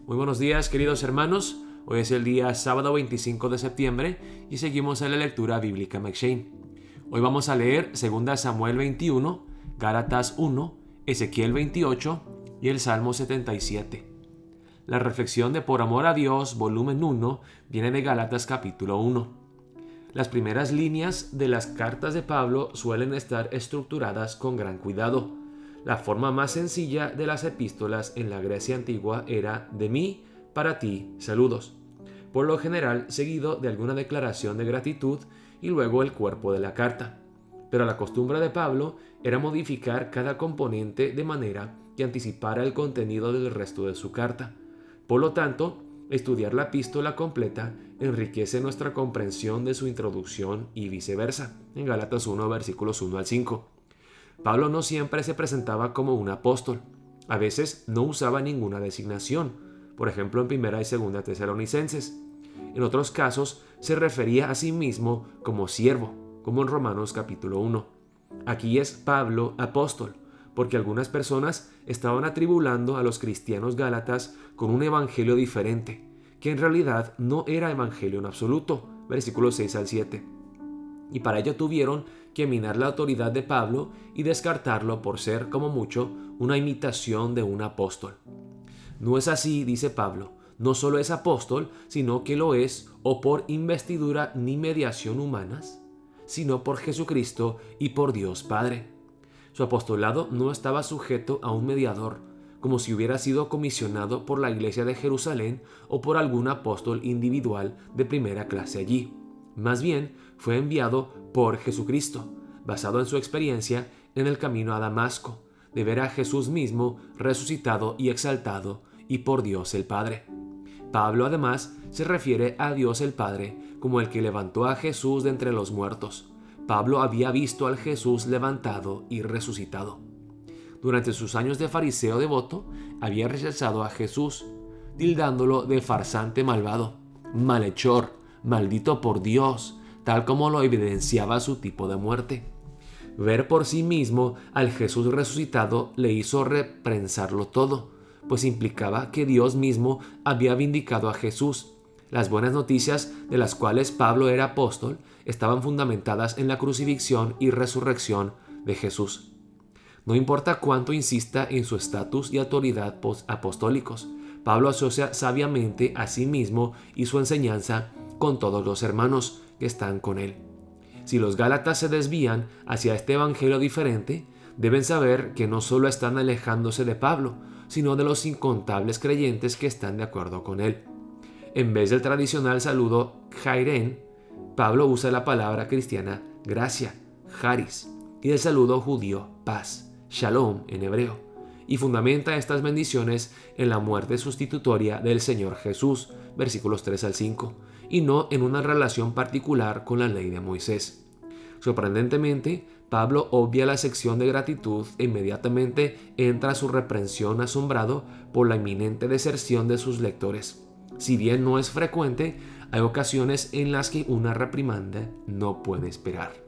Muy buenos días, queridos hermanos. Hoy es el día sábado 25 de septiembre y seguimos en la lectura bíblica McShane. Hoy vamos a leer 2 Samuel 21, Gálatas 1, Ezequiel 28 y el Salmo 77. La reflexión de Por amor a Dios, volumen 1, viene de Gálatas capítulo 1. Las primeras líneas de las cartas de Pablo suelen estar estructuradas con gran cuidado. La forma más sencilla de las epístolas en la Grecia antigua era de mí para ti, saludos, por lo general seguido de alguna declaración de gratitud y luego el cuerpo de la carta. Pero la costumbre de Pablo era modificar cada componente de manera que anticipara el contenido del resto de su carta. Por lo tanto, estudiar la epístola completa enriquece nuestra comprensión de su introducción y viceversa, en Gálatas 1, versículos 1 al 5. Pablo no siempre se presentaba como un apóstol. A veces no usaba ninguna designación, por ejemplo en 1 y 2 Tesalonicenses. En otros casos se refería a sí mismo como siervo, como en Romanos capítulo 1. Aquí es Pablo apóstol, porque algunas personas estaban atribulando a los cristianos gálatas con un evangelio diferente, que en realidad no era evangelio en absoluto, versículos 6 al 7. Y para ello tuvieron que minar la autoridad de Pablo y descartarlo por ser, como mucho, una imitación de un apóstol. No es así, dice Pablo, no solo es apóstol, sino que lo es o por investidura ni mediación humanas, sino por Jesucristo y por Dios Padre. Su apostolado no estaba sujeto a un mediador, como si hubiera sido comisionado por la iglesia de Jerusalén o por algún apóstol individual de primera clase allí. Más bien, fue enviado por Jesucristo, basado en su experiencia en el camino a Damasco, de ver a Jesús mismo resucitado y exaltado, y por Dios el Padre. Pablo además se refiere a Dios el Padre como el que levantó a Jesús de entre los muertos. Pablo había visto al Jesús levantado y resucitado. Durante sus años de fariseo devoto, había rechazado a Jesús, tildándolo de farsante malvado, malhechor, maldito por Dios, tal como lo evidenciaba su tipo de muerte. Ver por sí mismo al Jesús resucitado le hizo reprensarlo todo, pues implicaba que Dios mismo había vindicado a Jesús. Las buenas noticias de las cuales Pablo era apóstol estaban fundamentadas en la crucifixión y resurrección de Jesús. No importa cuánto insista en su estatus y autoridad apostólicos, Pablo asocia sabiamente a sí mismo y su enseñanza con todos los hermanos que están con él. Si los gálatas se desvían hacia este evangelio diferente, deben saber que no solo están alejándose de Pablo, sino de los incontables creyentes que están de acuerdo con él. En vez del tradicional saludo jairén, Pablo usa la palabra cristiana gracia, charis, y el saludo judío paz, shalom en hebreo, y fundamenta estas bendiciones en la muerte sustitutoria del Señor Jesús, versículos 3 al 5, y no en una relación particular con la ley de Moisés. Sorprendentemente, Pablo obvia la sección de gratitud e inmediatamente entra a su reprensión asombrado por la inminente deserción de sus lectores. Si bien no es frecuente, hay ocasiones en las que una reprimanda no puede esperar.